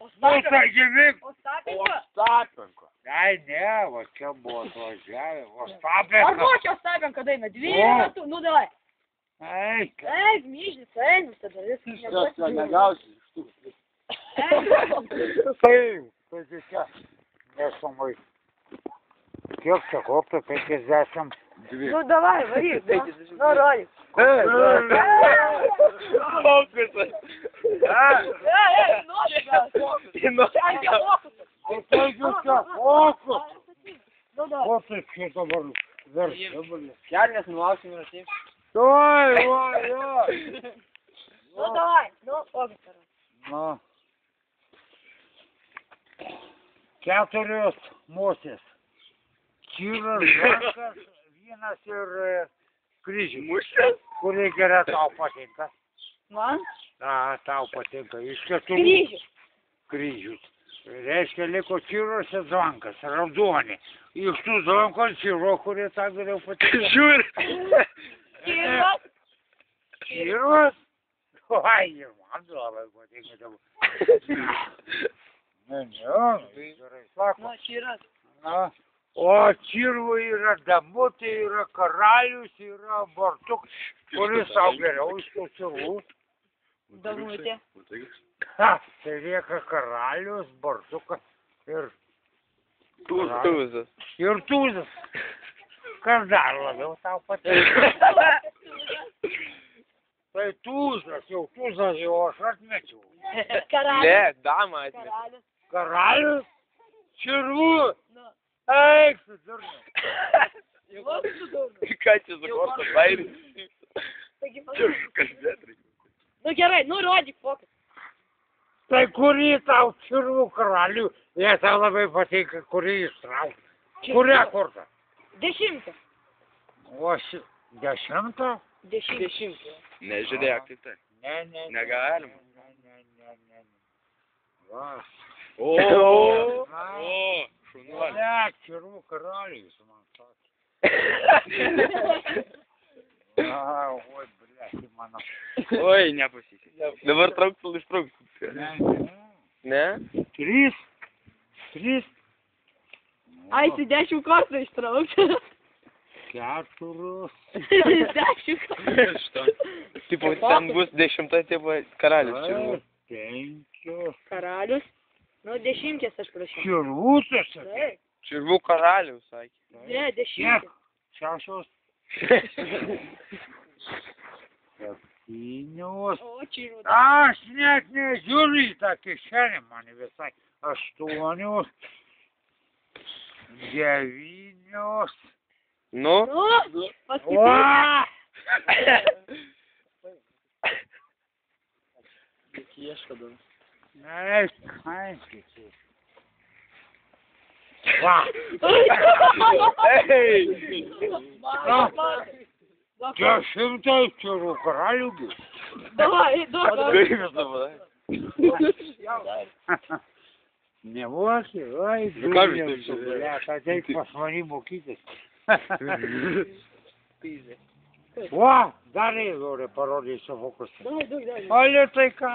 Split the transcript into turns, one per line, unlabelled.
Остапенko?
Остapенko.
Ai, ne, va čia buvo atvažiavę.
Ar
Ostapенko.
moki Ostapenko dainą? 12 metų, nu davai.
Eik.
Eik, myžnis, eik, tada viskas
Šitą negausi iš tų.
Taip, tai čia nesumai. Kiek čia koptų 50?
Nu davai, varyk, nu rodyk.
Fokusas.
Nori gal.
O tai jūs čia fokus.
Nu davai.
O tai čia dabar versi.
Kelnes nulausim ir atėjim.
Oi, oi.
Nu davai, nu fokus.
Na. 4 musės. Čiras, žankas, vynas ir kryžius.
Mušės?
Kurie gerai tau patinka?
Man?
Tau patinka. Iš 4
Kryžius.
kryžius. Reiškia, liko čiras ir žankas, raudoni. Iš tų žankos čiro, kurie tą geriau patinka.
Žiūri.
Čiras.
Čiras? Oi, ir man labai patinka dabar. Ne, gerai sako.
Nu, čiras.
Na, o čirvų yra damutė, yra karalius, yra bartuk, kuris tau geriau iš tų čirvų.
Damutė.
Ha, tai lieka karalius, bartukas ir
Tūzas.
ir tūzas. Kas dar labiau tau patinka? Tai tūzas, jau aš atmečiau.
Karalius.
Ne, dama atmė.
Karalius.
Karalius, čirvų,
Nu.
eik su durnu.
Ką čia za kortas bairį?
Taigi,
Kalbėt reikia.
nu gerai, nu rodyk fokus.
Tai kurį tau čirvų karalių, jie tau labai patinka, kurį ištraukti. Kurią kortą?
10.
O 10?
10.
Nežiūrėk, kaip tai.
Ne.
Negalima.
Ne. Va.
O, šunuolė.
Ne, čirvų karalius man sakė. Oi, blėti mano.
Oi, nepasisekė. Dabar trauktų ištrauktų. Ne?
3.
Ai, tu 10 kartų ištraukti.
4.
10 kartų.
Tipo, ten bus 10, tipo, karalius čia.
5.
Karalius. Nu, 10 aš prašau.
Čirvūtas.
Taip.
Čirvų karalius, sakė.
Ne, 10.
Kiek? 6. 7.
O, čirvų.
Aš net nežiūriu į tą kišenę, man visai. 8. 9.
Nu?
Nu, paskutinė.
Ieška dabar.
Ei, kankyti. Va.
Ei!
10 čirvų karalių bus.
Davai, duok.
Kaip jūs dabar?
Nemoki, oi,
Nu, ką jūs
dūmė,
taip žiūrėjot?
ateik pas mani mokytis. Va, dar noriu parodysiu fokusą.
Davai, duok.
Ale tai ką?